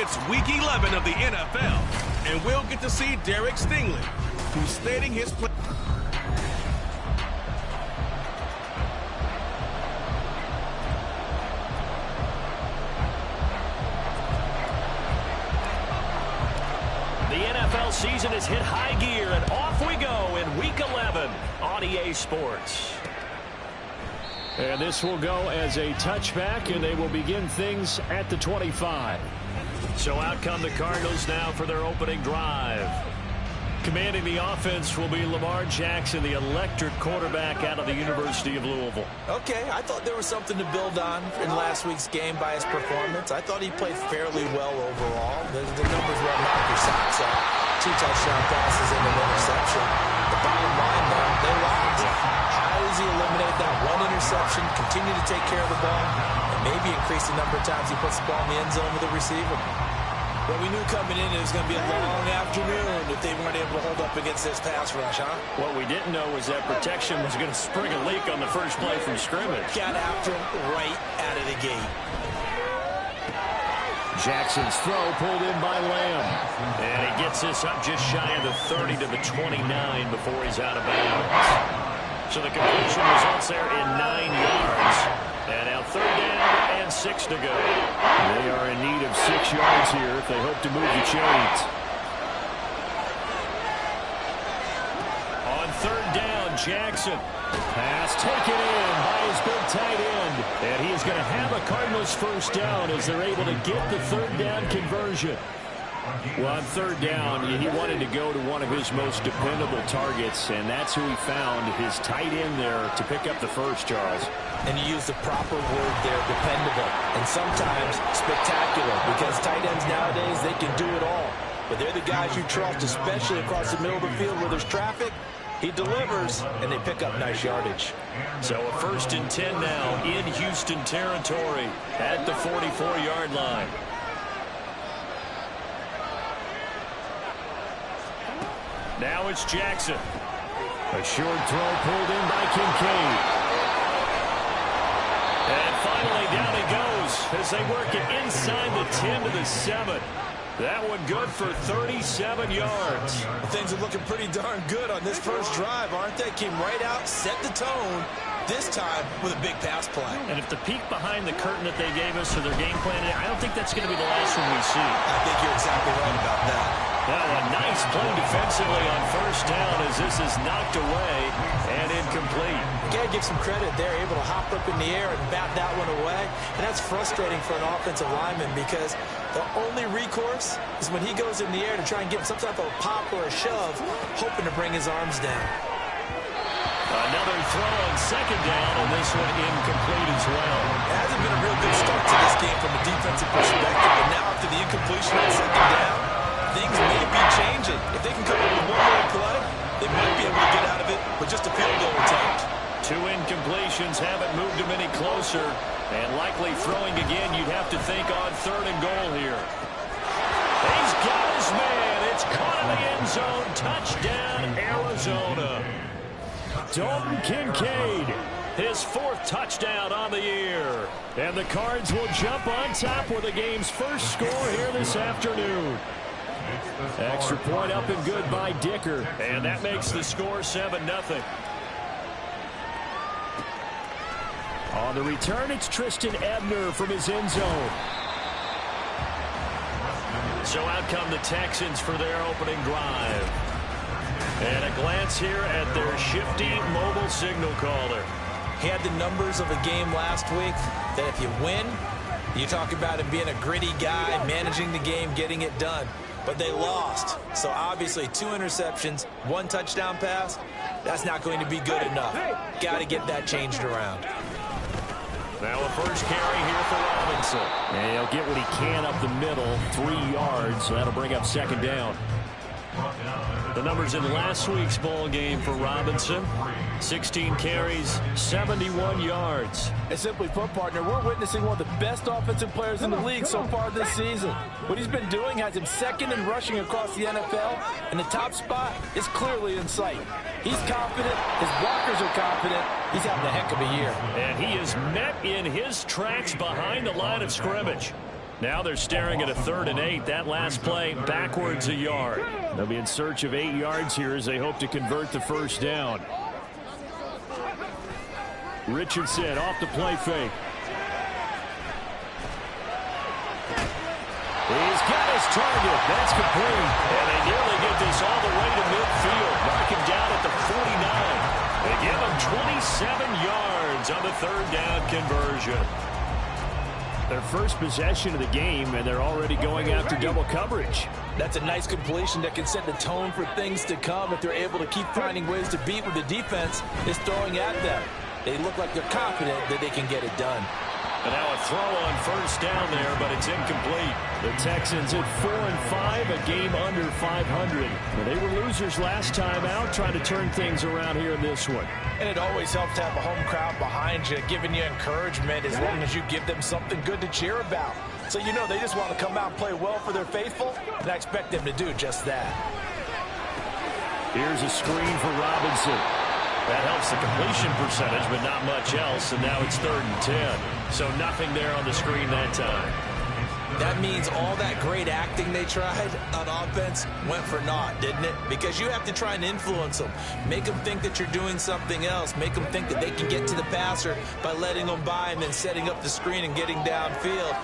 It's Week 11 of the NFL, and we'll get to see Derek Stingley, who's stating his plan. The NFL season has hit high gear, and off we go in Week 11 on EA Sports. And this will go as a touchback, and they will begin things at the 25. So out come the Cardinals now for their opening drive. Commanding the offense will be Lamar Jackson, the electric quarterback out of the University of Louisville. Okay, I thought there was something to build on in last week's game by his performance. I thought he played fairly well overall. The numbers will knock your socks off. 2 touchdown passes and an interception. The bottom line, though, they lost. How does he eliminate that one interception, continue to take care of the ball, and maybe increase the number of times he puts the ball in the end zone with the receiver? Well, we knew coming in it was going to be a long afternoon if they weren't able to hold up against this pass rush, huh? What we didn't know was that protection was going to spring a leak on the first play from scrimmage. Got after him right out of the gate. Jackson's throw pulled in by Lamb. And he gets this up just shy of the 30 to the 29 before he's out of bounds. So the completion results there in 9 yards. And now 3rd down and 6 to go. They are in need of 6 yards here if they hope to move the chains. On 3rd down, Jackson. Pass taken in by his big tight end. And he is going to have a Cardinals first down as they're able to get the 3rd down conversion. Well, on 3rd down, he wanted to go to one of his most dependable targets, and that's who he found, his tight end there, to pick up the first, Charles. And you use the proper word there, dependable, and sometimes spectacular, because tight ends nowadays, they can do it all. But they're the guys you trust, especially across the middle of the field where there's traffic. He delivers, and they pick up nice yardage. So a 1st and 10 now in Houston territory at the 44-yard line. Now it's Jackson. A short throw pulled in by Kincaid. And finally down he goes as they work it inside the 10 to the 7. That one good for 37 yards. Things are looking pretty darn good on this first drive, aren't they? Came right out, set the tone, this time with a big pass play. And if the peek behind the curtain that they gave us for their game plan, I don't think that's going to be the last one we see. I think you're exactly right about that. Now a nice play defensively on 1st down as this is knocked away and incomplete. You got to give some credit. They're able to hop up in the air and bat that one away. And that's frustrating for an offensive lineman because the only recourse is when he goes in the air to try and get some type of a pop or a shove, hoping to bring his arms down. Another throw on 2nd down, and this one incomplete as well. It hasn't been a real good start to this game from a defensive perspective, but now after the incompletion on 2nd down, things may be changing. If they can come up with one more play, they might be able to get out of it with just a field goal attempt. 2 incompletions haven't moved him any closer, and likely throwing again, you'd have to think on 3rd and goal here. He's got his man. It's caught in the end zone. Touchdown, Arizona. Dalton Kincaid, his 4th touchdown on the year. And the Cards will jump on top with the game's first score here this afternoon. Extra point up and good by Dicker. And that makes the score 7-0. On the return, it's Tristan Ebner from his end zone. So out come the Texans for their opening drive. And a glance here at their shifty mobile signal caller. He had the numbers of a game last week that if you win, you talk about him being a gritty guy, managing the game, getting it done. But they lost. So obviously 2 interceptions, 1 touchdown pass, that's not going to be good enough. Got to get that changed around. Now a first carry here for Robinson. And he'll get what he can up the middle, 3 yards. So that'll bring up 2nd down. The numbers in last week's ball game for Robinson: 16 carries, 71 yards. And simply put, partner, we're witnessing one of the best offensive players in the league so far this season. What he's been doing has him 2nd in rushing across the NFL, and the top spot is clearly in sight. He's confident. His blockers are confident. He's having a heck of a year. And he is met in his tracks behind the line of scrimmage. Now they're staring at a 3rd and 8. That last play backwards a yard. They'll be in search of 8 yards here as they hope to convert the first down. Richardson off the play fake. He's got his target. That's complete. And they nearly get this all the way to midfield. Mark him down at the 49. They give him 27 yards on the 3rd down conversion. Their first possession of the game, and they're already going after double coverage. That's a nice completion that can set the tone for things to come if they're able to keep finding ways to beat what the defense is throwing at them. They look like they're confident that they can get it done. And now a throw on first down there, but it's incomplete. The Texans at 4-5, a game under 500. Well, they were losers last time out, trying to turn things around here in this one. And it always helps to have a home crowd behind you, giving you encouragement as long as you give them something good to cheer about. So you know they just want to come out and play well for their faithful, and I expect them to do just that. Here's a screen for Robinson. That helps the completion percentage, but not much else, and now it's 3rd and 10. So nothing there on the screen that time. That means all that great acting they tried on offense went for naught, didn't it? Because you have to try and influence them. Make them think that you're doing something else. Make them think that they can get to the passer by letting them by and then setting up the screen and getting downfield.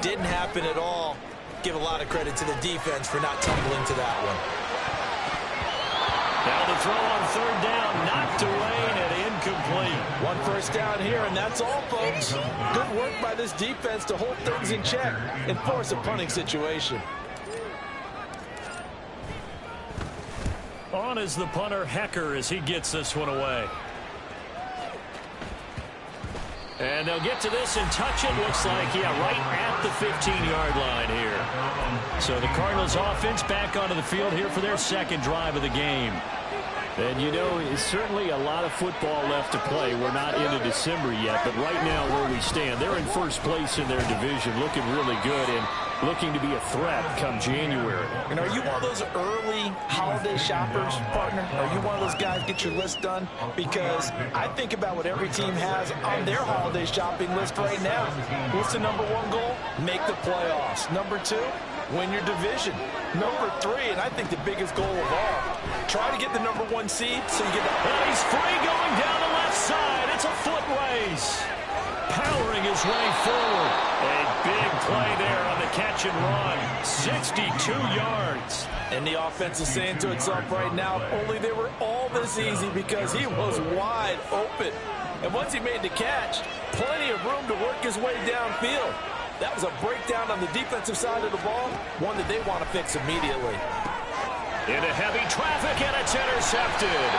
Didn't happen at all. Give a lot of credit to the defense for not tumbling to that one. Now the throw on 3rd down, knocked away and incomplete. 1 first down here, and that's all, folks. Good work by this defense to hold things in check and force a punting situation. On is the punter, Hecker, as he gets this one away. And they'll get to this and touch it. Looks like, yeah, right at the 15-yard line here. So the Cardinals offense back onto the field here for their 2nd drive of the game. And, you know, it's certainly a lot of football left to play. We're not into December yet, but right now where we stand, they're in first place in their division, looking really good and looking to be a threat come January. And are you one of those early holiday shoppers, partner? Are you one of those guys get your list done? Because I think about what every team has on their holiday shopping list right now. What's the number 1 goal? Make the playoffs. Number 2, win your division. Number 3, and I think the biggest goal of all, try to get the number 1 seed so you get that. And he's free going down the left side. It's a foot race. Powering his way forward. A big play there on the catch and run. 62 yards. And the offense is saying to itself right now, if only they were all this easy, because he was wide open. And once he made the catch, plenty of room to work his way downfield. That was a breakdown on the defensive side of the ball, one that they want to fix immediately. Into heavy traffic, and it's intercepted.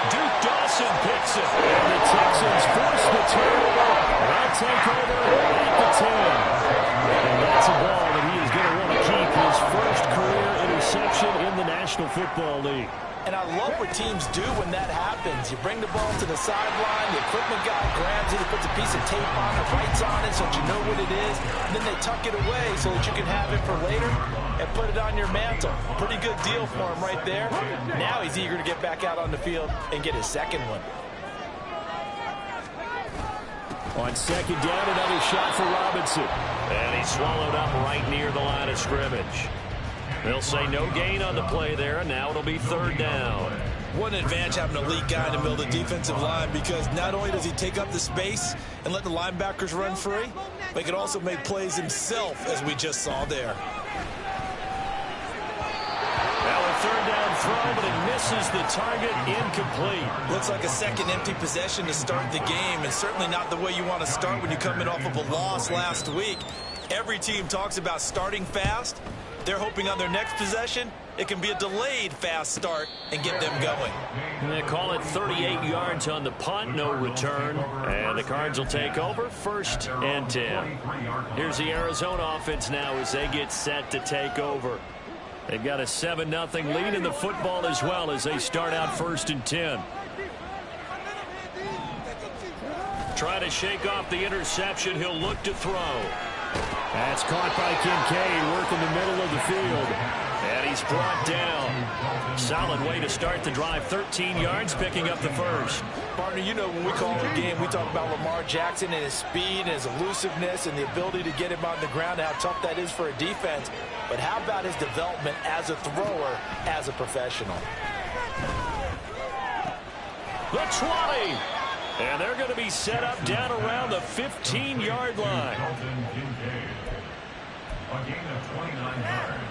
Duke Dawson picks it. And the Texans force the turnover. They'll take over at the 10. And that's a ball that he is going to want to keep, his first career interception in the National Football League. And I love what teams do when that happens. You bring the ball to the sideline, the equipment guy grabs it, he puts a piece of tape on it, writes on it so that you know what it is, and then they tuck it away so that you can have it for later and put it on your mantle. Pretty good deal for him right there. Now he's eager to get back out on the field and get his 2nd one. On 2nd down, another shot for Robinson. And he's swallowed up right near the line of scrimmage. They'll say no gain on the play there, and now it'll be 3rd down. What an advantage having an elite guy in the middle of the defensive line, because not only does he take up the space and let the linebackers run free, but he can also make plays himself, as we just saw there. Now a 3rd down throw, but it misses the target, incomplete. Looks like a 2nd empty possession to start the game, and certainly not the way you want to start when you're coming off of a loss last week. Every team talks about starting fast. They're hoping on their next possession, it can be a delayed fast start and get them going. And they call it 38 yards on the punt, no return. And the Cards will take over, 1st and 10. Here's the Arizona offense now as they get set to take over. They've got a 7-0 lead in the football as well as they start out 1st and 10. Try to shake off the interception. He'll look to throw. That's caught by Kincaid, working the middle of the field. And he's brought down. Solid way to start the drive. 13 yards, picking up the first. Partner, you know when we call a game, we talk about Lamar Jackson and his speed and his elusiveness and the ability to get him on the ground and how tough that is for a defense. But how about his development as a thrower, as a professional? The 20. And they're going to be set up down around the 15-yard line. A gain of 29 yards.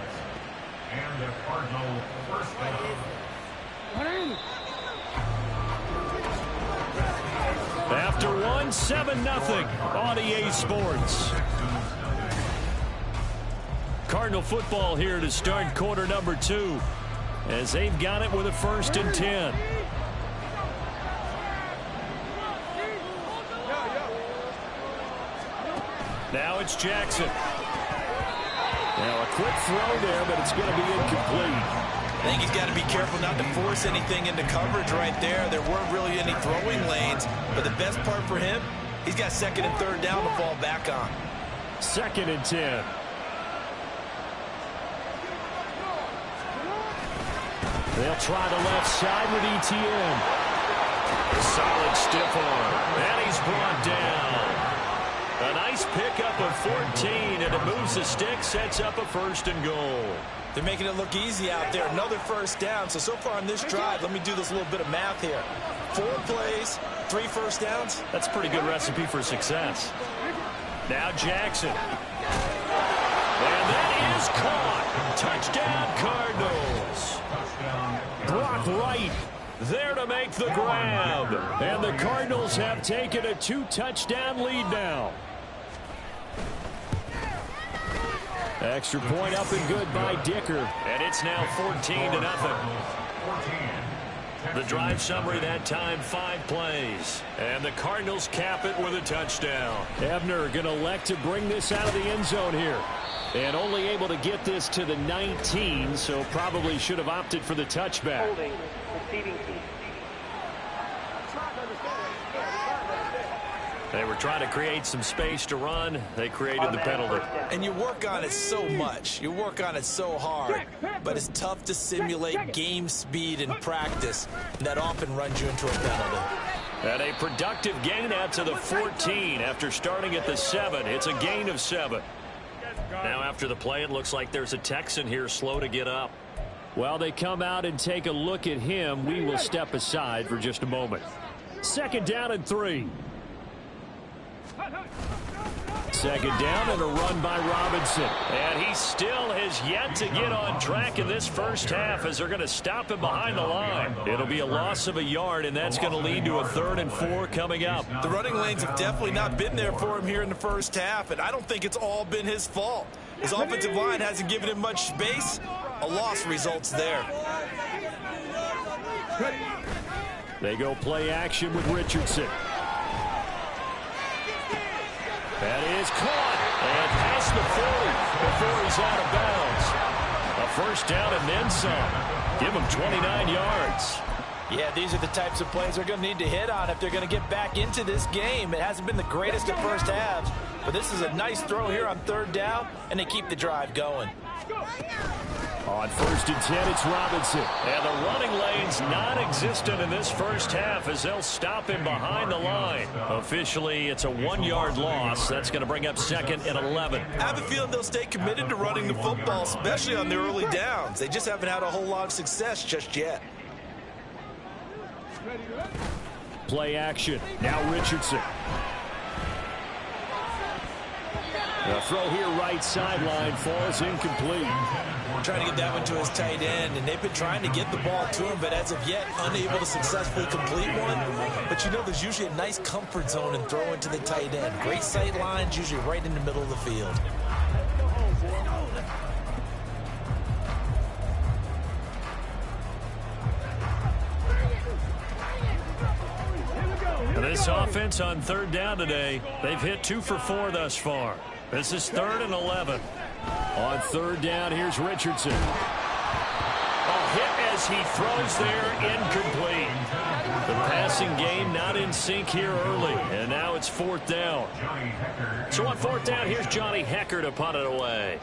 And the Cardinal first down. After 7-0 on EA Sports. Cardinal football here to start quarter number 2 as they've got it with a 1st and 10. Now it's Jackson. Now a quick throw there, but it's going to be incomplete. I think he's got to be careful not to force anything into coverage right there. There weren't really any throwing lanes, but the best part for him, he's got 2nd and 3rd down to fall back on. 2nd and 10. They'll try the left side with ETN. Solid stiff arm. And he's brought down. A nice pickup of 14, and it moves the stick, sets up a 1st and goal. They're making it look easy out there. Another 1st down. So far on this drive, let me do this little bit of math here. 4 plays, 3 1st downs. That's a pretty good recipe for success. Now Jackson. And that is caught. Touchdown, Cardinals. Brock Wright there to make the grab. And the Cardinals have taken a 2-touchdown lead now. Extra point up and good by Dicker. And it's now 14-0. The drive summary that time, 5 plays. And the Cardinals cap it with a touchdown. Ebner going to elect to bring this out of the end zone here. And only able to get this to the 19, so probably should have opted for the touchback. Holding, receiving. They were trying to create some space to run. They created the penalty. And you work on it so much. You work on it so hard. But it's tough to simulate game speed in practice. And that often runs you into a penalty. And a productive gain out to the 14 after starting at the 7. It's a gain of 7. Now after the play, it looks like there's a Texan here slow to get up. While they come out and take a look at him, we will step aside for just a moment. 2nd down and 3. 2nd down and a run by Robinson. And he still has yet to get on track in this first half as they're going to stop him behind the line. It'll be a loss of a yard, and that's going to lead to a 3rd and 4 coming up. The running lanes have definitely not been there for him here in the first half, and I don't think it's all been his fault. His offensive line hasn't given him much space. A loss results there. They go play action with Richardson. That is caught and past the 40 before he's out of bounds. A 1st down and then some. Give him 29 yards. Yeah, these are the types of plays they're going to need to hit on if they're going to get back into this game. It hasn't been the greatest of first halves, but this is a nice throw here on 3rd down, and they keep the drive going. On 1st and 10, it's Robinson. And the running lane's non-existent in this first half as they'll stop him behind the line. Officially, it's a 1-yard loss. That's going to bring up 2nd and 11. I have a feeling they'll stay committed to running the football, especially on their early downs. They just haven't had a whole lot of success just yet. Play action. Now Richardson. The throw here right sideline falls incomplete. Trying to get that one to his tight end, and they've been trying to get the ball to him, but as of yet, unable to successfully complete one. But you know, there's usually a nice comfort zone in throwing to the tight end. Great sight lines, usually right in the middle of the field. This offense on 3rd down today, they've hit 2 for 4 thus far. This is 3rd and 11. On 3rd down, here's Richardson. A hit as he throws there, incomplete. The passing game not in sync here early, and now it's 4th down. So on 4th down, here's Johnny Hekker to punt it away.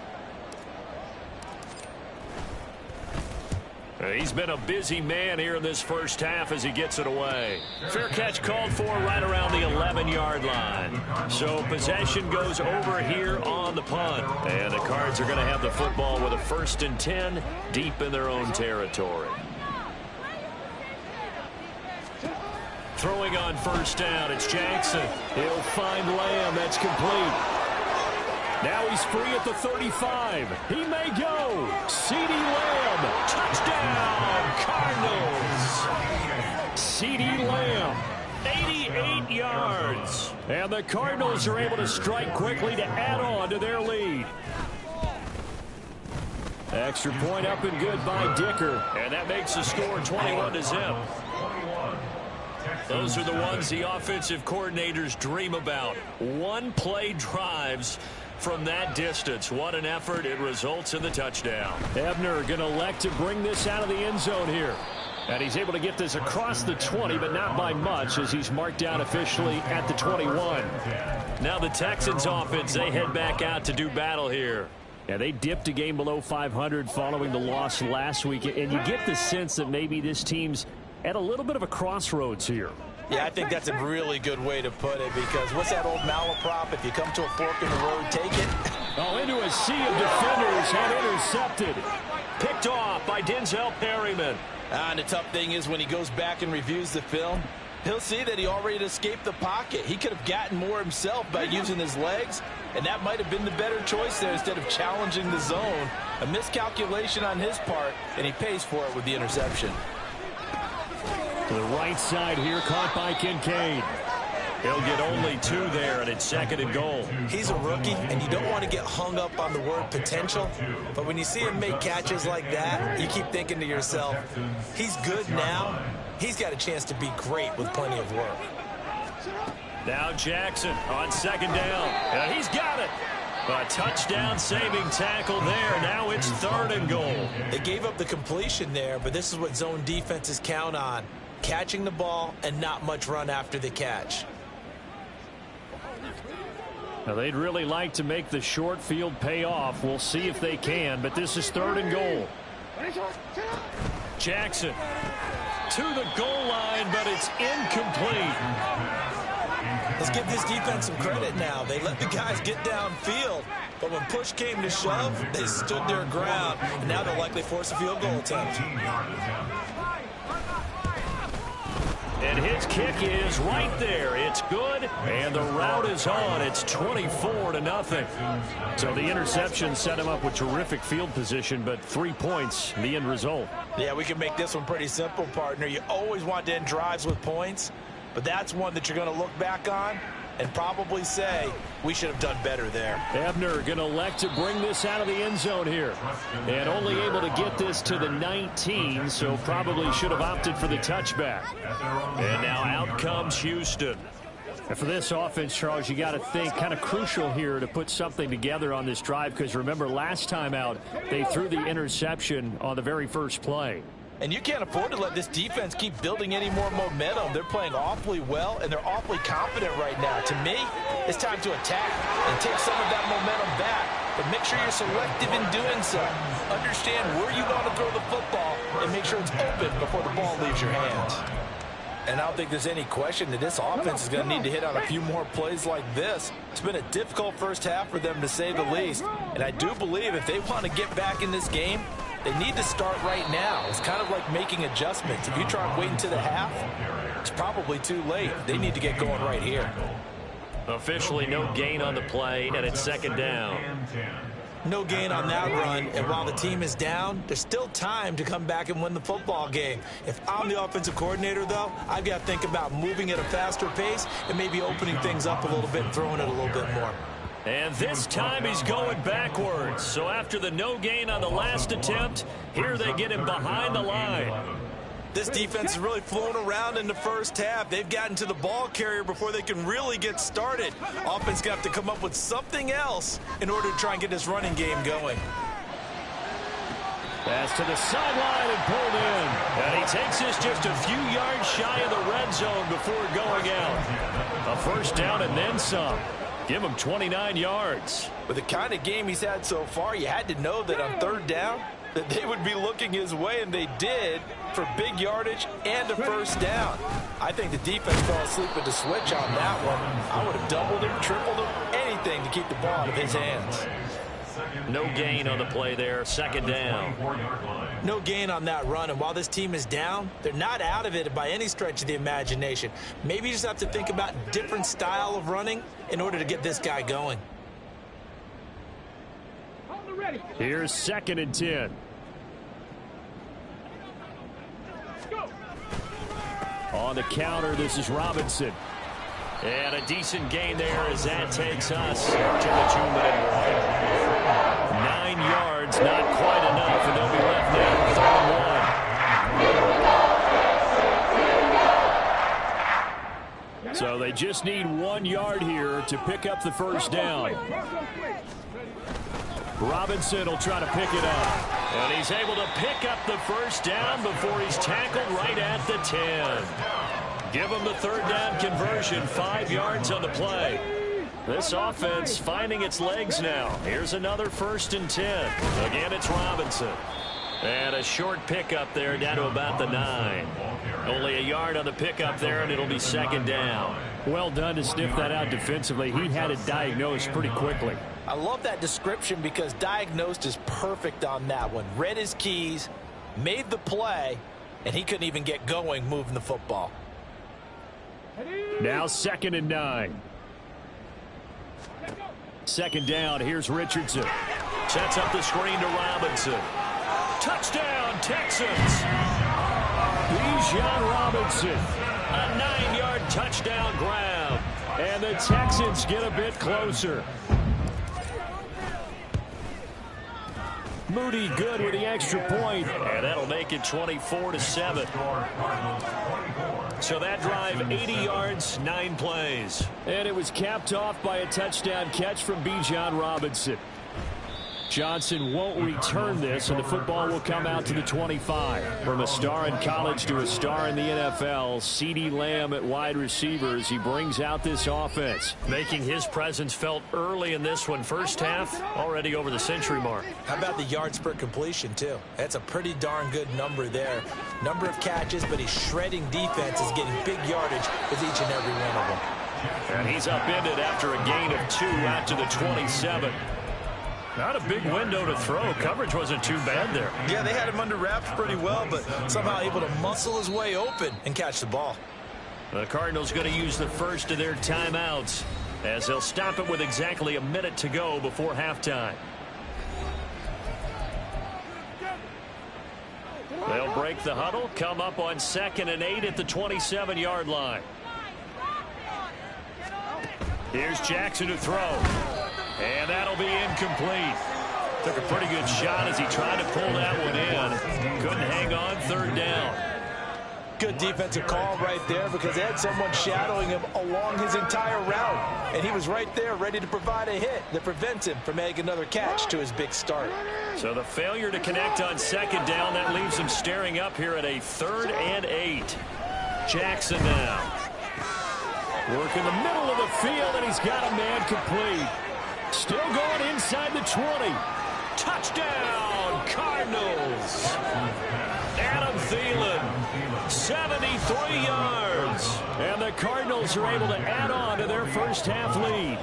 He's been a busy man here in this first half as he gets it away. Fair catch called for right around the 11-yard line. So possession goes over here on the punt. And the Cards are going to have the football with a 1st and 10 deep in their own territory. Throwing on 1st down, it's Jackson. He'll find Lamb. That's complete. Now he's free at the 35. He may go. CeeDee Lamb. Touchdown, Cardinals. CeeDee Lamb, 88 yards. And the Cardinals are able to strike quickly to add on to their lead. Extra point up and good by Dicker. And that makes the score 21-0. Those are the ones the offensive coordinators dream about. One-play drives from that distance. What an effort. It results in the touchdown. Ebner going to elect to bring this out of the end zone here. And he's able to get this across the 20, but not by much as he's marked down officially at the 21. Now the Texans offense, they head back out to do battle here. Yeah, they dipped a game below 500 following the loss last week. And you get the sense that maybe this team's at a little bit of a crossroads here. Yeah, I think that's a really good way to put it, because what's that old malaprop? If you come to a fork in the road, take it. Oh, into a sea of defenders and intercepted. Picked off by Denzel Perryman. And the tough thing is when he goes back and reviews the film, he'll see that he already escaped the pocket. He could have gotten more himself by using his legs, and that might have been the better choice there instead of challenging the zone. A miscalculation on his part, and he pays for it with the interception. To the right side here, caught by Kincaid. He'll get only 2 there, and it's 2nd and goal. He's a rookie, and you don't want to get hung up on the word potential. But when you see him make catches like that, you keep thinking to yourself, he's good now. He's got a chance to be great with plenty of work. Now Jackson on 2nd down. And he's got it. A touchdown-saving tackle there. Now it's 3rd and goal. They gave up the completion there, but this is what zone defenses count on. Catching the ball and not much run after the catch. Now they'd really like to make the short field pay off. We'll see if they can, but this is 3rd and goal. Jackson to the goal line, but it's incomplete. Let's give this defense some credit now. They let the guys get downfield, but when push came to shove, they stood their ground, and now they'll likely force a field goal attempt. And his kick is right there. It's good, and the route is on. It's 24-0. So the interception set him up with terrific field position, but 3 points, the end result. Yeah, we can make this one pretty simple, partner. You always want to end drives with points, but that's one that you're going to look back on and probably say, we should have done better there. Ebner going to elect to bring this out of the end zone here. And only able to get this to the 19, so probably should have opted for the touchback. And now out comes Houston. And for this offense, Charles, you got to think kind of crucial here to put something together on this drive, because remember last time out, they threw the interception on the very first play. And you can't afford to let this defense keep building any more momentum. They're playing awfully well, and they're awfully confident right now. To me, it's time to attack and take some of that momentum back. But make sure you're selective in doing so. Understand where you want to throw the football and make sure it's open before the ball leaves your hands. And I don't think there's any question that this offense is going to need to hit on a few more plays like this. It's been a difficult first half for them, to say the least. And I do believe if they want to get back in this game, they need to start right now. It's kind of like making adjustments. If you try and wait until the half, it's probably too late. They need to get going right here. Officially no gain on the play, and it's 2nd down. No gain on that run, and while the team is down, there's still time to come back and win the football game. If I'm the offensive coordinator, though, I've got to think about moving at a faster pace and maybe opening things up a little bit and throwing it a little bit more. And this time he's going backwards. So after the no gain on the last attempt, here they get him behind the line. This defense is really flown around in the first half. They've gotten to the ball carrier before they can really get started. Offense got to come up with something else in order to try and get this running game going. Pass to the sideline and pulled in. And he takes this just a few yards shy of the red zone before going out. A 1st down and then some. Give him 29 yards. With the kind of game he's had so far, you had to know that on 3rd down, that they would be looking his way, and they did, for big yardage and a first down. I think the defense fell asleep with the switch on that one. I would have doubled him, tripled him, anything to keep the ball out of his hands. No gain on the play there, second down. No gain on that run, and while this team is down, they're not out of it by any stretch of the imagination. Maybe you just have to think about a different style of running in order to get this guy going. Here's 2nd and 10. On the counter, this is Robinson. And a decent gain there as that takes us to the 2-minute warning. 9 yards, not quite enough, and they'll be left now 3rd and 1. So they just need 1 yard here to pick up the first down. Robinson will try to pick it up. And he's able to pick up the first down before he's tackled right at the 10. Give him the 3rd down conversion, 5 yards on the play. This offense finding its legs now. Here's another 1st and 10. Again, it's Robinson. And a short pickup there down to about the 9. Only a yard on the pickup there, and it'll be 2nd down. Well done to sniff that out defensively. He had it diagnosed pretty quickly. I love that description because diagnosed is perfect on that one. Read his keys, made the play, and he couldn't even get going moving the football. Now 2nd and 9. 2nd down. Here's Richardson. Sets up the screen to Robinson. Touchdown, Texans. Bijan Robinson. A 9-yard touchdown grab. And the Texans get a bit closer. Moody good with the extra point. And that'll make it 24-7. So that drive, 80 yards, 9 plays. And it was capped off by a touchdown catch from Bijan Robinson. Johnson won't return this, and the football will come out to the 25. From a star in college to a star in the NFL, CeeDee Lamb at wide receivers. He brings out this offense. Making his presence felt early in this one. First half, already over the century mark. How about the yards per completion, too? That's a pretty darn good number there. Number of catches, but he's shredding defenses, getting big yardage with each and every one of them. And he's upended after a gain of 2 out to the 27. Not a big window to throw. Coverage wasn't too bad there. Yeah, they had him under wraps pretty well, but somehow able to muscle his way open and catch the ball. The Cardinals going to use the first of their timeouts as they'll stop it with exactly a minute to go before halftime. They'll break the huddle, come up on 2nd and 8 at the 27-yard line. Here's Jackson to throw. And that'll be incomplete. Took a pretty good shot as he tried to pull that one in. Couldn't hang on, 3rd down. Good defensive call right there because they had someone shadowing him along his entire route. And he was right there ready to provide a hit that prevents him from making another catch to his big start. So the failure to connect on 2nd down, that leaves him staring up here at a 3rd and 8. Jackson now. Work in the middle of the field, and he's got a man complete. Still going inside the 20. Touchdown, Cardinals. Adam Thielen, 73 yards. And the Cardinals are able to add on to their first half lead.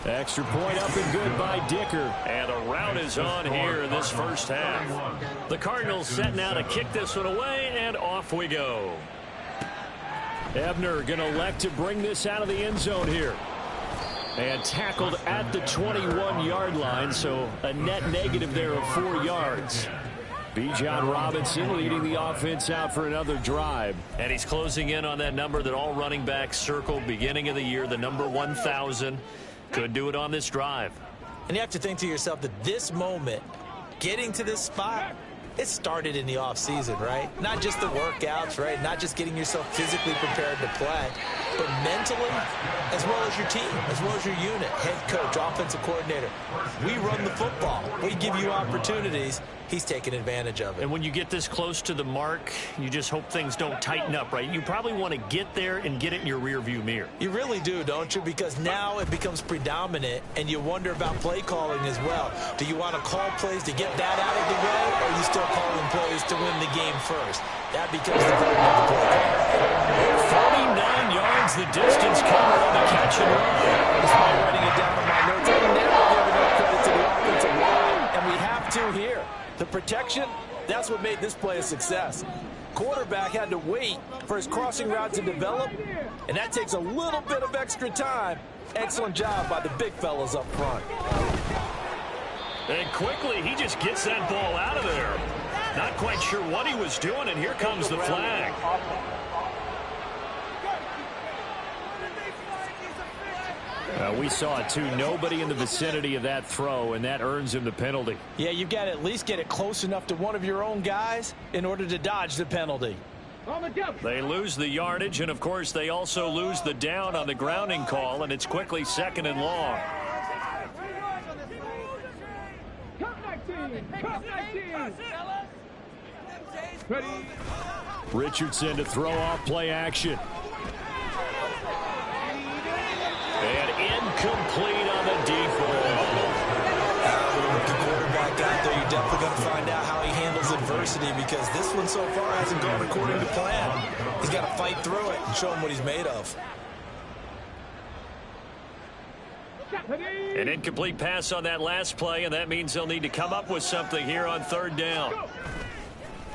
Extra point up and good by Dicker. And a rout is on here in this first half. The Cardinals setting out to kick this one away, and off we go. Ebner going to elect to bring this out of the end zone here. And tackled at the 21-yard line, so a net negative there of 4 yards. Bijan Robinson leading the offense out for another drive. And he's closing in on that number that all running backs circled beginning of the year, the number 1,000. Could do it on this drive. And you have to think to yourself that this moment, getting to this spot, It started in the offseason, right? Not just the workouts, right? Not just getting yourself physically prepared to play, but mentally, as well as your team, as well as your unit, head coach, offensive coordinator. We run the football. We give you opportunities. He's taking advantage of it. And when you get this close to the mark, you just hope things don't tighten up, right? You probably want to get there and get it in your rearview mirror. You really do, don't you? Because now it becomes predominant, and you wonder about play calling as well. Do you want to call plays to get that out of the way, or are you still calling plays to win the game first? That becomes the burden of the play call. 49 yards the distance covered on the catch and run. Despite writing it down on my notes, I never give enough credit to the offensive line, and we have to here. The protection, that's what made this play a success. Quarterback had to wait for his crossing route to develop, and that takes a little bit of extra time. Excellent job by the big fellas up front. And quickly, he just gets that ball out of there. Not quite sure what he was doing, and here comes the flag. We saw it too. Nobody in the vicinity of that throw, and that earns him the penalty. Yeah, you've got to at least get it close enough to one of your own guys in order to dodge the penalty. They lose the yardage, and of course they also lose the down on the grounding call, and it's quickly 2nd and long. Richardson to throw off play action. And incomplete on the deep ball. With the quarterback out there, you're definitely going to find out how he handles adversity, because this one so far hasn't gone according to plan. He's got to fight through it and show him what he's made of. An incomplete pass on that last play, and that means they'll need to come up with something here on 3rd down.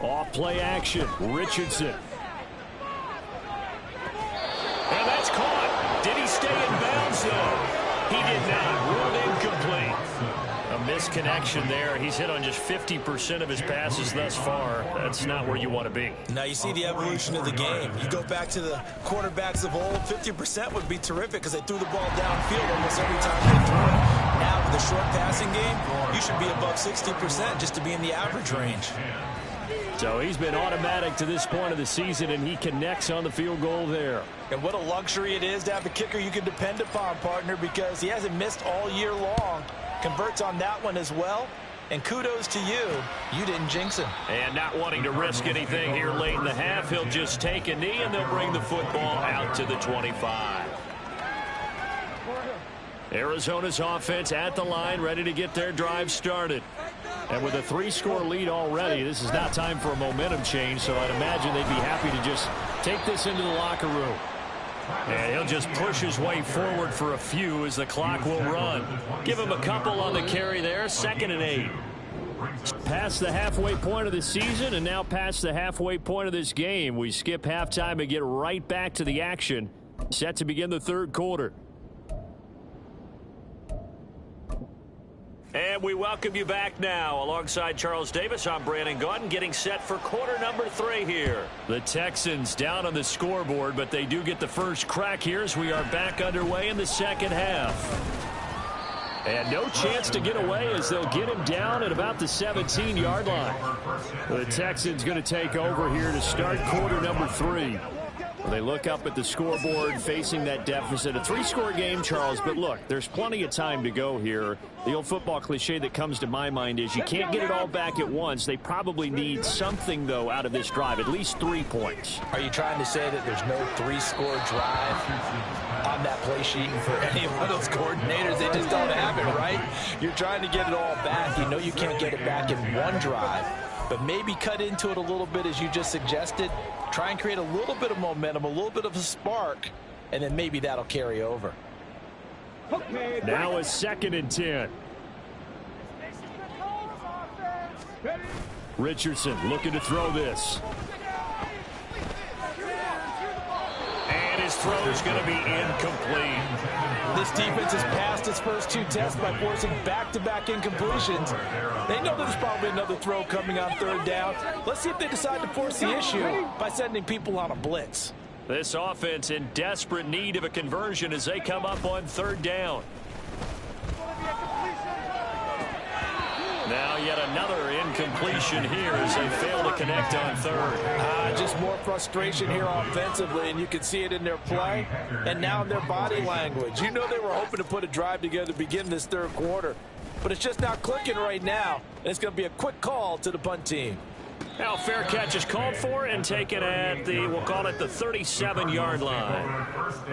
Off play action, Richardson. And that's caught. Did he stay in bounds, though? He did not. Ruled incomplete. A misconnection there. He's hit on just 50% of his passes thus far. That's not where you want to be. Now you see the evolution of the game. You go back to the quarterbacks of old, 50% would be terrific because they threw the ball downfield almost every time they threw it. Now with the short passing game, you should be above 60% just to be in the average range. So he's been automatic to this point of the season, and he connects on the field goal there. And what a luxury it is to have a kicker you can depend upon, partner, because he hasn't missed all year long. Converts on that one as well. And kudos to you. You didn't jinx him. And not wanting to risk anything here late in the half, he'll just take a knee, and they'll bring the football out to the 25. Arizona's offense at the line, ready to get their drive started. And with a 3-score lead already, this is not time for a momentum change, so I'd imagine they'd be happy to just take this into the locker room. And he'll just push his way forward for a few as the clock will run. Give him a couple on the carry there, 2nd and 8. Past the halfway point of the season and now past the halfway point of this game. We skip halftime and get right back to the action. Set to begin the 3rd quarter. And we welcome you back now. Alongside Charles Davis, I'm Brandon Gaudin, getting set for quarter number 3 here. The Texans down on the scoreboard, but they do get the first crack here as we are back underway in the 2nd half. And no chance to get away as they'll get him down at about the 17-yard line. The Texans going to take over here to start quarter number 3. They look up at the scoreboard facing that deficit. A 3-score game, Charles, but look, there's plenty of time to go here. The old football cliche that comes to my mind is you can't get it all back at once. They probably need something, though, out of this drive, at least 3 points. Are you trying to say that there's no 3-score drive on that play sheet for any of those coordinators? They just don't have it, right? You're trying to get it all back. You know you can't get it back in one drive, but maybe cut into it a little bit as you just suggested. Try and create a little bit of momentum, a little bit of a spark, and then maybe that'll carry over. Now a 2nd and 10. Richardson looking to throw this. And his throw is going to be incomplete. This defense has passed its first 2 tests by forcing back-to-back incompletions. They know there's probably another throw coming on 3rd down. Let's see if they decide to force the issue by sending people on a blitz. This offense in desperate need of a conversion as they come up on 3rd down. Now yet another incompletion here as they fail to connect on third. Just more frustration here offensively, and you can see it in their play and now in their body language. You know they were hoping to put a drive together to begin this third quarter, but it's just not clicking right now, and it's going to be a quick call to the punt team. Now fair catch is called for and taken at the, we'll call it the 37-yard line.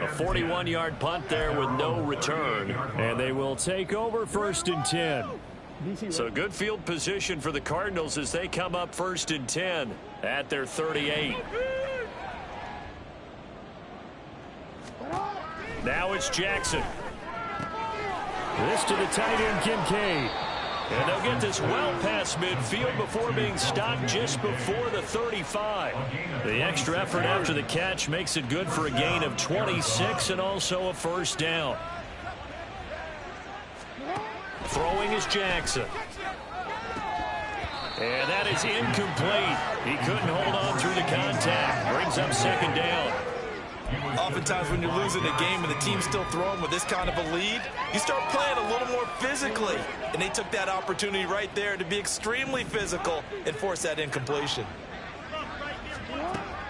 A 41-yard punt there with no return. And they will take over 1st and 10. So good field position for the Cardinals as they come up 1st and 10 at their 38. Now it's Jackson. This to the tight end, Kincaid. And they'll get this well past midfield before being stopped just before the 35. The extra effort after the catch makes it good for a gain of 26 and also a 1st down. Throwing is Jackson. And that is incomplete. He couldn't hold on through the contact. Brings up 2nd down. Oftentimes when you're losing a game and the team's still throwing with this kind of a lead, you start playing a little more physically. And they took that opportunity right there to be extremely physical and force that incompletion.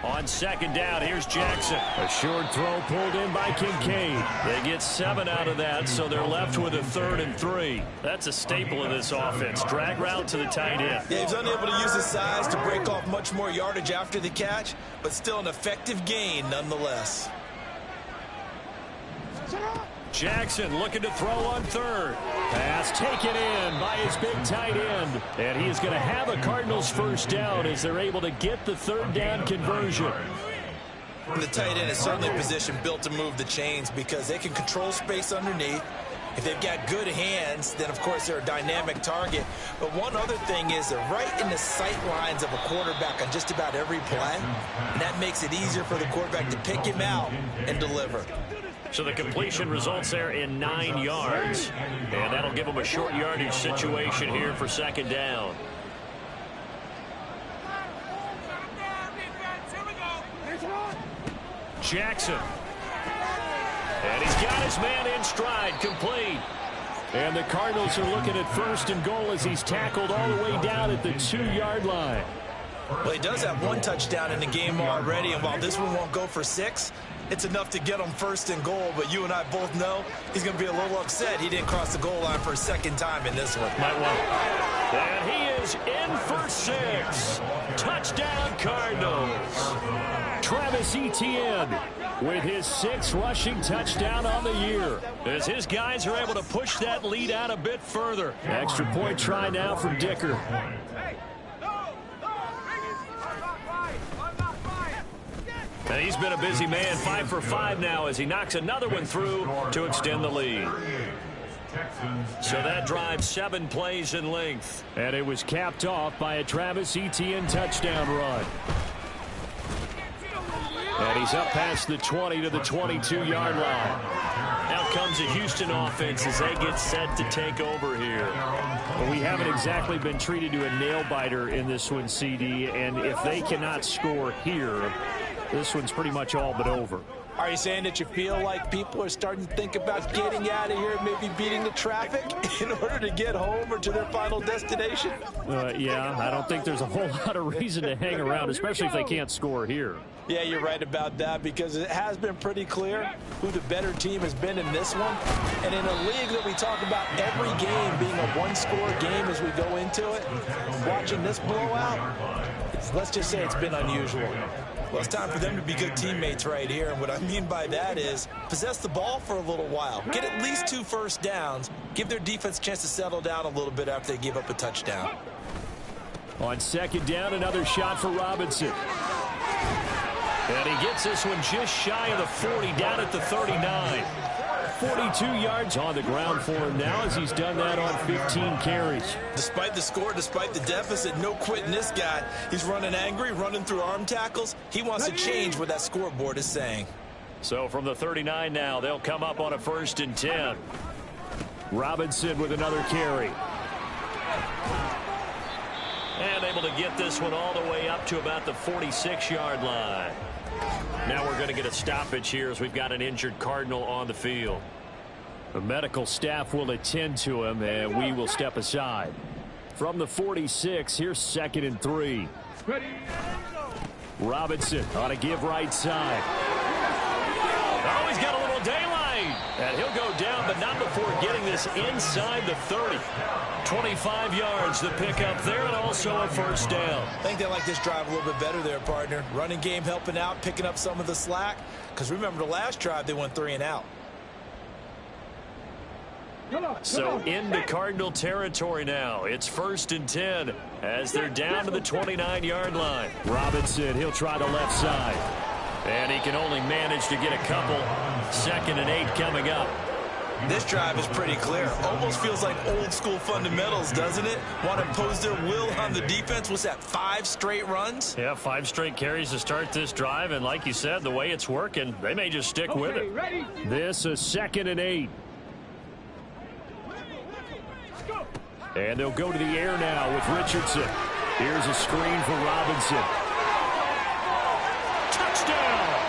On 2nd down, here's Jackson. A short throw pulled in by Kincaid. They get 7 out of that, so they're left with a 3rd and 3. That's a staple of this offense. Drag route to the tight end. Yeah, he's unable to use his size to break off much more yardage after the catch, but still an effective gain nonetheless. Jackson looking to throw on 3rd. Pass taken in by his big tight end. And he is going to have a Cardinals 1st down as they're able to get the 3rd down conversion. The tight end is certainly a position built to move the chains because they can control space underneath. If they've got good hands, then, of course, they're a dynamic target. But one other thing is they're right in the sight lines of a quarterback on just about every play. And that makes it easier for the quarterback to pick him out and deliver. So the completion results there in 9 yards. And that'll give them a short yardage situation here for 2nd down. Jackson. And he's got his man in stride, complete. And the Cardinals are looking at 1st and goal as he's tackled all the way down at the 2-yard line. Well, he does have 1 touchdown in the game already, and while this one won't go for 6, it's enough to get him 1st and goal, but you and I both know he's going to be a little upset he didn't cross the goal line for a 2nd time in this one. Might well. And he is in for 6. Touchdown, Cardinals. Travis Etienne with his 6th rushing touchdown on the year. As his guys are able to push that lead out a bit further. Extra point try now from Dicker. And he's been a busy man, 5 for 5 now as he knocks another one through to extend the lead. So that drives 7 plays in length. And it was capped off by a Travis Etienne touchdown run. And he's up past the 20 to the 22-yard line. Now comes a Houston offense as they get set to take over here. Well, we haven't exactly been treated to a nail-biter in this one, CD, and if they cannot score here, this one's pretty much all but over. Are you saying that you feel like people are starting to think about getting out of here and maybe beating the traffic in order to get home or to their final destination? Yeah, I don't think there's a whole lot of reason to hang around, especially if they can't score here. Yeah, you're right about that because it has been pretty clear who the better team has been in this one. And in a league that we talk about every game being a one-score game as we go into it, watching this blowout, let's just say it's been unusual. Well, it's time for them to be good teammates right here. And what I mean by that is possess the ball for a little while. Get at least 2 first downs. Give their defense a chance to settle down a little bit after they give up a touchdown. On 2nd down, another shot for Robinson. And he gets this one just shy of the 40, down at the 39. 42 yards on the ground for him now as he's done that on 15 carries. Despite the score, despite the deficit, no quitting this guy. He's running angry, running through arm tackles. He wants to change what that scoreboard is saying. So from the 39 now, they'll come up on a 1st and 10. Robinson with another carry. And able to get this one all the way up to about the 46-yard line. Now we're going to get a stoppage here as we've got an injured Cardinal on the field. The medical staff will attend to him, and we will step aside. From the 46, here's 2nd and 3. Robinson on a give right side. Oh, he's got a little daylight. And he'll go down, but not before getting this inside the 30. 25 yards the pickup there, and also a first down. I think they like this drive a little bit better there, partner. Running game helping out, picking up some of the slack. Because remember, the last drive, they went 3 and out. So into Cardinal territory now. It's 1st and 10 as they're down to the 29-yard line. Robinson, he'll try the left side. And he can only manage to get a couple. 2nd and 8 coming up. This drive is pretty clear. Almost feels like old school fundamentals, doesn't it? Want to impose their will on the defense. What's that, 5 straight runs? Yeah, 5 straight carries to start this drive. And like you said, the way it's working, they may just stick with it. Ready? This is 2nd and 8. And they'll go to the air now with Richardson. Here's a screen for Robinson. Touchdown!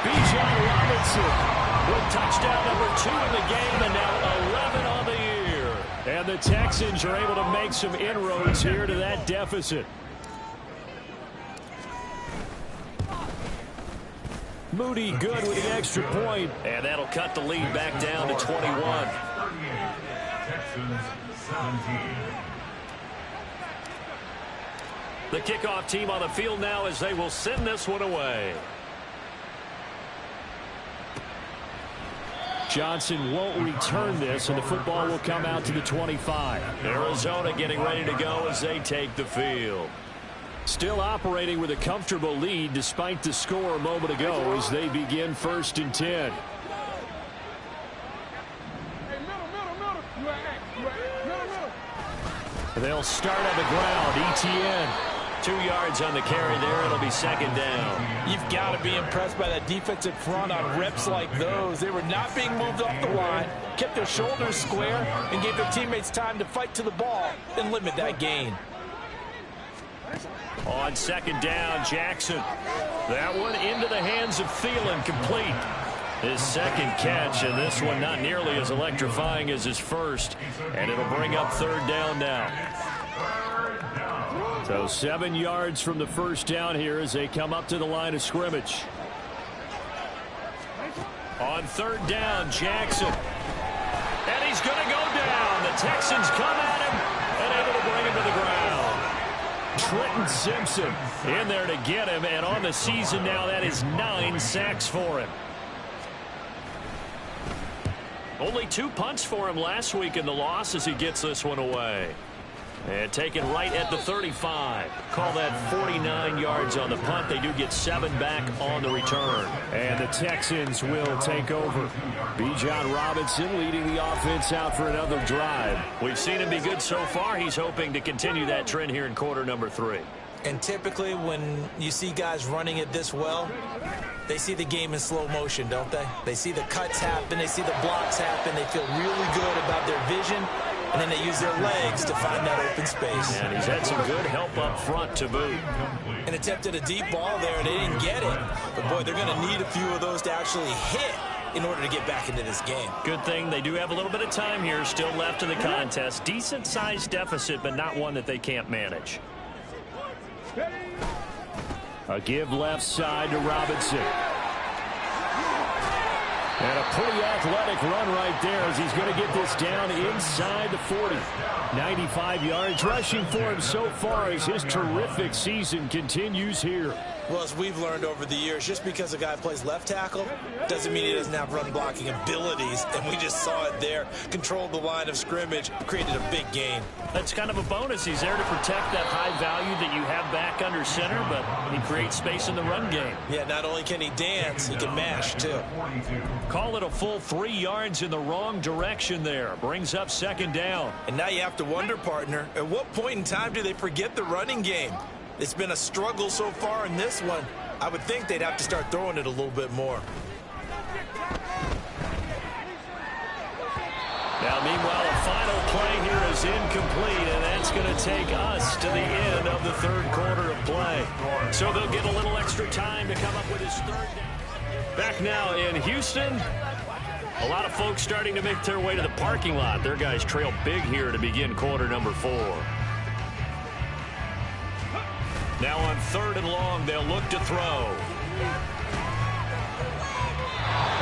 Bijan Robinson with touchdown number 2 in the game, and now 11 on the year. And the Texans are able to make some inroads here to that deficit. Moody good with the extra point. And that'll cut the lead back down to 21. Texans 17. The kickoff team on the field now as they will send this one away. Johnson won't return this, and the football will come out to the 25. Arizona getting ready to go as they take the field. Still operating with a comfortable lead despite the score a moment ago as they begin 1st and 10. They'll start on the ground. ETN. 2 yards on the carry there. It'll be 2nd down. You've got to be impressed by that defensive front on reps like those. They were not being moved off the line, kept their shoulders square, and gave their teammates time to fight to the ball and limit that gain. On 2nd down, Jackson. That one into the hands of Thielen, complete. His 2nd catch, and this one not nearly as electrifying as his first. And it'll bring up 3rd down now. So 7 yards from the first down here as they come up to the line of scrimmage. On 3rd down, Jackson. And he's going to go down. The Texans come at him and able to bring him to the ground. Trenton Simpson in there to get him, and on the season now, that is 9 sacks for him. Only 2 punts for him last week in the loss as he gets this one away. And taken right at the 35. Call that 49 yards on the punt. They do get 7 back on the return. And the Texans will take over. Bijan Robinson leading the offense out for another drive. We've seen him be good so far. He's hoping to continue that trend here in quarter number 3. And typically when you see guys running it this well, they see the game in slow motion, don't they? They see the cuts happen. They see the blocks happen. They feel really good about their vision. And then they use their legs to find that open space. And he's had some good help up front to boot. And attempted a deep ball there, and they didn't get it. But, boy, they're going to need a few of those to actually hit in order to get back into this game. Good thing they do have a little bit of time here still left in the contest. Decent-sized deficit, but not one that they can't manage. A give left side to Robinson. And a pretty athletic run right there as he's going to get this down inside the 40. 95 yards rushing for him so far as his terrific season continues here. Well, as we've learned over the years, just because a guy plays left tackle doesn't mean he doesn't have run blocking abilities. And we just saw it there. Controlled the line of scrimmage, created a big gain. That's kind of a bonus. He's there to protect that high value that you have back under center, but he creates space in the run game. Yeah, not only can he dance, he can mash too. Call it a full 3 yards in the wrong direction there. Brings up 2nd down. And now you have to wonder, partner, at what point in time do they forget the running game? It's been a struggle so far in this one. I would think they'd have to start throwing it a little bit more. Now, meanwhile, a final play here is incomplete, and that's going to take us to the end of the 3rd quarter of play. So they'll get a little extra time to come up with his 3rd down. Back now in Houston. A lot of folks starting to make their way to the parking lot. Their guys trail big here to begin quarter number 4. Now on 3rd and long, they'll look to throw.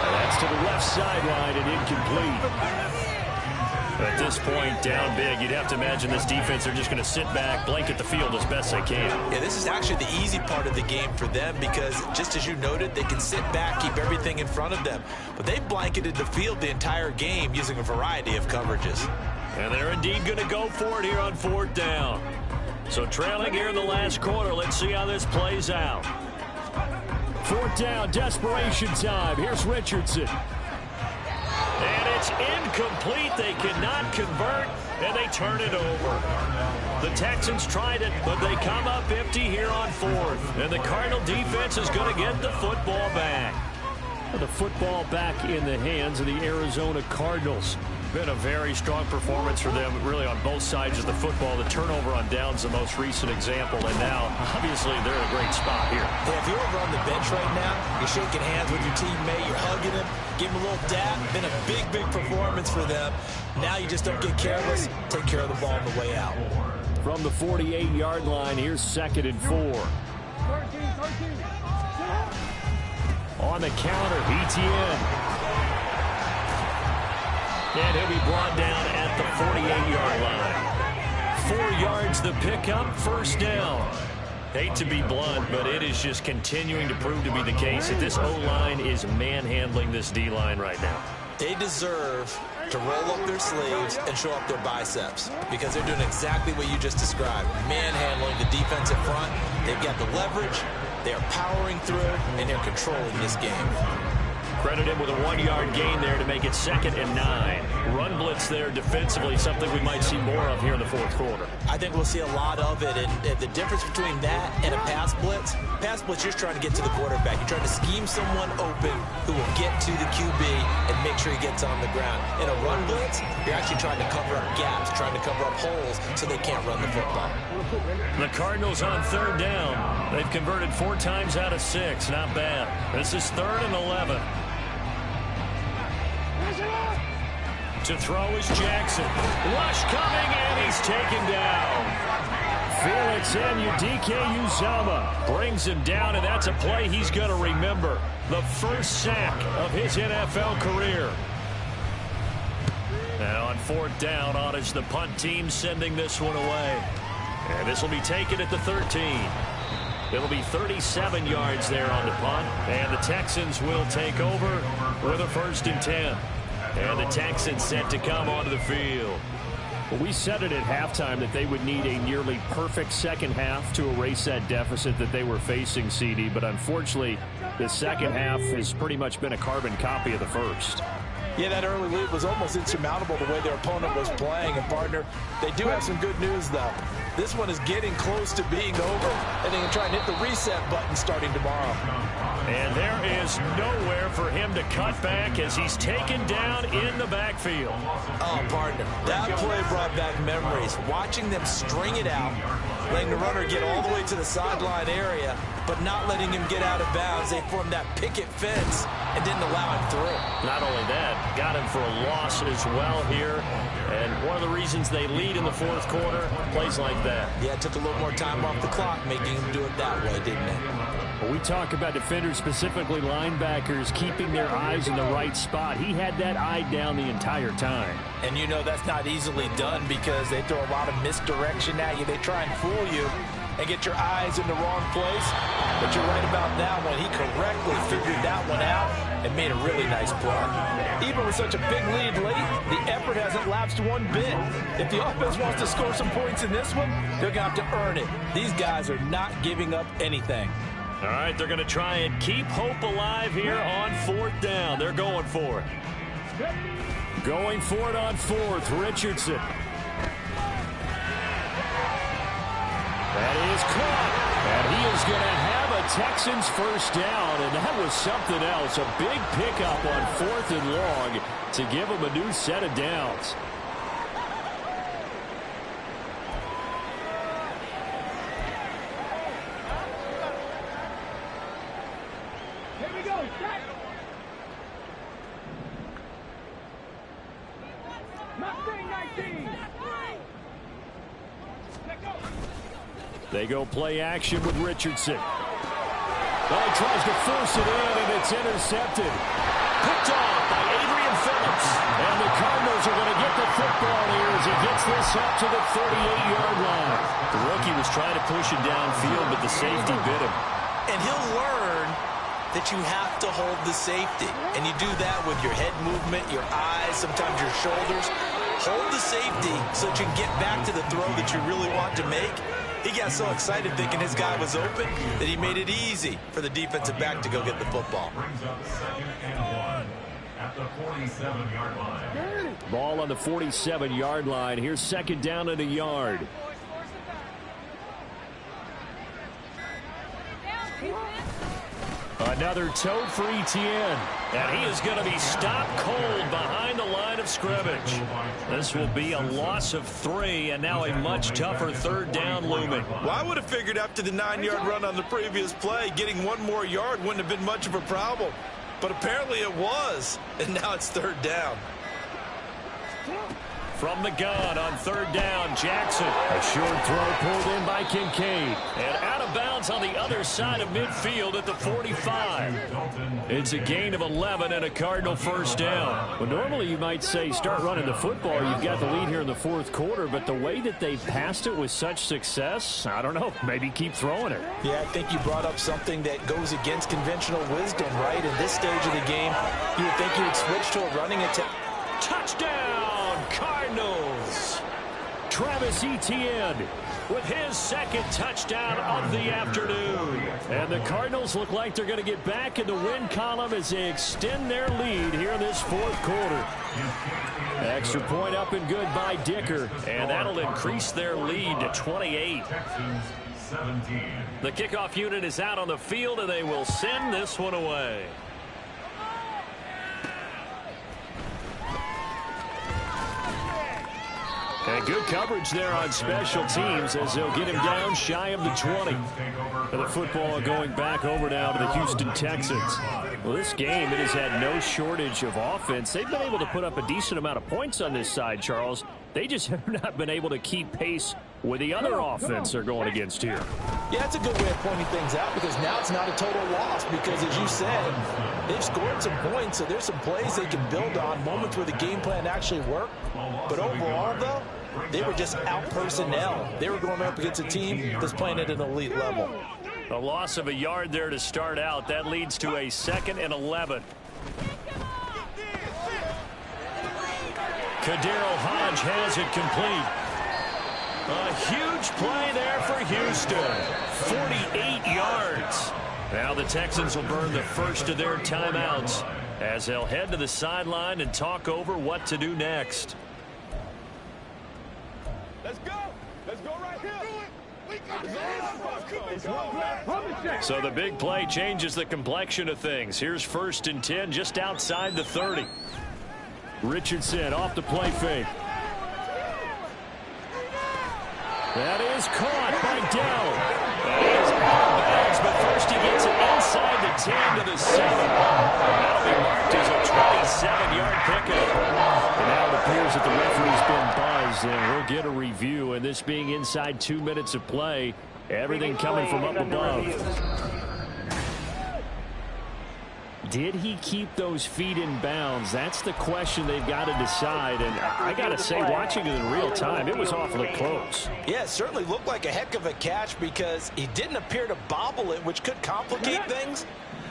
That's to the left sideline and incomplete. At this point, down big, you'd have to imagine this defense, they're just going to sit back, blanket the field as best they can. Yeah, this is actually the easy part of the game for them because, just as you noted, they can sit back, keep everything in front of them. But they blanketed the field the entire game using a variety of coverages. And they're indeed going to go for it here on 4th down. So trailing here in the last quarter, let's see how this plays out. 4th down, desperation time. Here's Richardson. And it's incomplete. They cannot convert, and they turn it over. The Texans tried it, but they come up empty here on 4th. And the Cardinal defense is going to get the football back. The football back in the hands of the Arizona Cardinals. Been a very strong performance for them, really, on both sides of the football. The turnover on downs, the most recent example, and now, obviously, they're in a great spot here. Yeah, if you're over on the bench right now, you're shaking hands with your teammate, you're hugging him, give him a little dap. Been a big, big performance for them. Now you just don't get careless. Take care of the ball on the way out. From the 48-yard line, here's 2nd and 4. On the counter, ETN. And he'll be brought down at the 48-yard line. 4 yards the pickup, 1st down. Hate to be blunt, but it is just continuing to prove to be the case that this O-line is manhandling this D-line right now. They deserve to roll up their sleeves and show up their biceps because they're doing exactly what you just described. Manhandling the defense in front. They've got the leverage. They're powering through, and they're controlling this game. Credit him with a 1-yard gain there to make it 2nd and 9. Run blitz there defensively, something we might see more of here in the 4th quarter. I think we'll see a lot of it, and the difference between that and a pass blitz, you're just trying to get to the quarterback. You're trying to scheme someone open who will get to the QB and make sure he gets on the ground. In a run blitz, you're actually trying to cover up gaps, trying to cover up holes so they can't run the football. The Cardinals on 3rd down. They've converted 4 times out of 6. Not bad. This is 3rd and 11. To throw is Jackson. Rush coming, and he's taken down. Felix Anudike-Uzomah brings him down, and that's a play he's going to remember. The first sack of his NFL career. Now on 4th down, on is the punt team sending this one away. And this will be taken at the 13. It'll be 37 yards there on the punt, and the Texans will take over with a 1st and 10. And the Texans set to come onto the field. Well, we said it at halftime that they would need a nearly perfect second half to erase that deficit that they were facing, CD. But unfortunately, the second half has pretty much been a carbon copy of the first. Yeah, that early lead was almost insurmountable the way their opponent was playing. And, partner, they do have some good news, though. This one is getting close to being over, and they can try and hit the reset button starting tomorrow. And there is nowhere for him to cut back as he's taken down in the backfield. Oh, partner, that play brought back memories. Watching them string it out, letting the runner get all the way to the sideline area, but not letting him get out of bounds. They formed that picket fence and didn't allow him through. Not only that, got him for a loss as well here. And one of the reasons they lead in the 4th quarter, plays like that. Yeah, it took a little more time off the clock, making him do it that way, didn't it? Well, we talk about defenders, specifically linebackers, keeping their eyes in the right spot. He had that eye down the entire time. And you know that's not easily done because they throw a lot of misdirection at you. They try and fool you and get your eyes in the wrong place. But you're right about that one. He correctly figured that one out and made a really nice play. Even with such a big lead late, the effort hasn't lapsed one bit. If the offense wants to score some points in this one, they're going to have to earn it. These guys are not giving up anything. All right, they're going to try and keep hope alive here on 4th down. They're going for it. Going for it on 4th, Richardson. That is caught. And he is going to have a Texans 1st down, and that was something else. A big pickup on 4th and long to give him a new set of downs. They go play action with Richardson. Well, he tries to force it in, and it's intercepted. Picked off by Adrian Phillips. And the Cardinals are going to get the football here as he gets this up to the 38-yard line. The rookie was trying to push it downfield, but the safety bit him. And he'll learn that you have to hold the safety. And you do that with your head movement, your eyes, sometimes your shoulders. Hold the safety so that you can get back to the throw that you really want to make. He got so excited thinking his guy was open that he made it easy for the defensive back to go get the football. Brings up 2nd and 1 at the 47-yard line. Ball on the 47-yard line. Here's 2nd down and a yard. Another tote for Etienne. And he is going to be stopped cold behind the line of scrimmage. This will be a loss of 3, and now a much tougher 3rd down looming. Well, I would have figured after the 9-yard run on the previous play, getting 1 more yard wouldn't have been much of a problem. But apparently it was, and now it's 3rd down. From the gun on 3rd down, Jackson. A short throw pulled in by Kincaid. And out of bounds on the other side of midfield at the 45. It's a gain of 11 and a Cardinal 1st down. Well, normally you might say start running the football. You've got the lead here in the 4th quarter, but the way that they passed it with such success, I don't know, maybe keep throwing it. Yeah, I think you brought up something that goes against conventional wisdom, right? In this stage of the game, you would think you would switch to a running attack. Touchdown, Cardinals. Travis Etienne with his 2nd touchdown of the afternoon. And the Cardinals look like they're going to get back in the win column as they extend their lead here in this 4th quarter. Extra point up and good by Dicker. And that'll increase their lead to 28. Texans 17. The kickoff unit is out on the field, and they will send this one away. And good coverage there on special teams as they'll get him down shy of the 20. And the football going back over now to the Houston Texans. Well, this game, it has had no shortage of offense. They've been able to put up a decent amount of points on this side, Charles. They just have not been able to keep pace with the other offense they're going against here. Yeah, it's a good way of pointing things out because now it's not a total loss because, as you said, they've scored some points, so there's some plays they can build on, moments where the game plan actually worked. But overall, though, they were just out personnel. They were going up against a team that's playing at an elite level. A loss of a yard there to start out. That leads to a 2nd and 11. Kadero Hodge has it complete. A huge play there for Houston. 48 yards. Now the Texans will burn the 1st of their timeouts as they'll head to the sideline and talk over what to do next. Let's go. Let's go right here. So the big play changes the complexion of things. Here's 1st and 10 just outside the 30. Richardson off the play fake. That is caught by Dell. That is out of bounds, but first he gets it inside the 10 to the 7. That'll be marked as a 27-yard pickup. And now it appears that the referee's been buzzed, and we'll get a review. And this being inside 2 minutes of play, everything coming from up above. Did he keep those feet in bounds? That's the question they've got to decide. And I got to say, watching it in real time, it was awfully close. Yeah, it certainly looked like a heck of a catch because he didn't appear to bobble it, which could complicate things.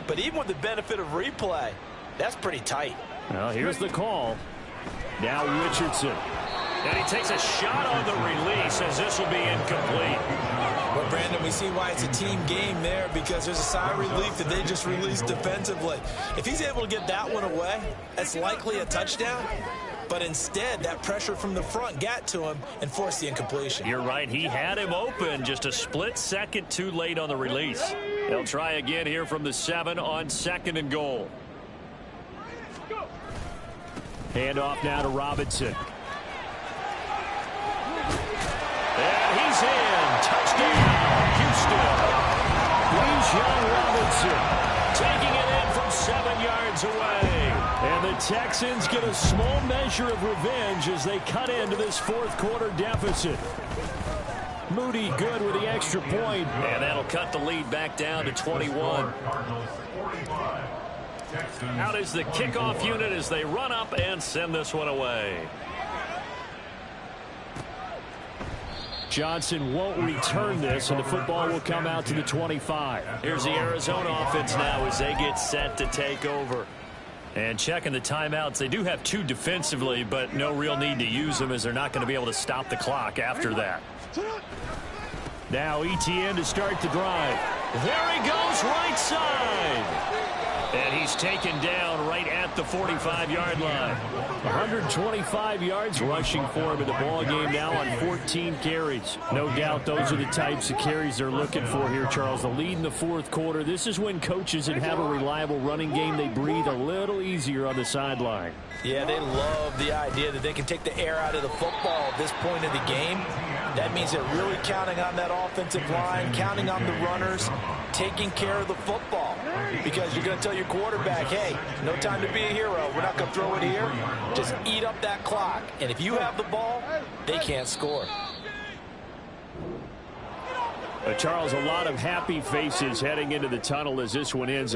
But even with the benefit of replay, that's pretty tight. Well, here's the call. Now Richardson. And he takes a shot on the release as this will be incomplete. Well, Brandon, we see why it's a team game there because there's a sigh of relief that they just released defensively. If he's able to get that one away, that's likely a touchdown. But instead, that pressure from the front got to him and forced the incompletion. You're right. He had him open, just a split second too late on the release. They'll try again here from the 7 on 2nd and goal. Handoff now to Robinson. And he's in. Touchdown, Houston. Bijan Robinson taking it in from 7 yards away. And the Texans get a small measure of revenge as they cut into this 4th quarter deficit. Moody good with the extra point. And that'll cut the lead back down to 21. Out is the kickoff unit as they run up and send this one away. Johnson won't return this, and the football will come out to the 25. Here's the Arizona offense now as they get set to take over. And checking the timeouts, they do have 2 defensively, but no real need to use them as they're not going to be able to stop the clock after that. Now ETN to start the drive. There he goes, right side. And he's taken down right at the 45-yard line. 125 yards rushing for him in the ball game now on 14 carries. No doubt those are the types of carries they're looking for here, Charles. The lead in the fourth quarter. This is when coaches that have a reliable running game, they breathe a little easier on the sideline. Yeah, they love the idea that they can take the air out of the football at this point of the game. That means they're really counting on that offensive line, counting on the runners, taking care of the football. Because you're going to tell your quarterback, hey, no time to be a hero. We're not going to throw it here. Just eat up that clock. And if you have the ball, they can't score. Charles, a lot of happy faces heading into the tunnel as this one ends.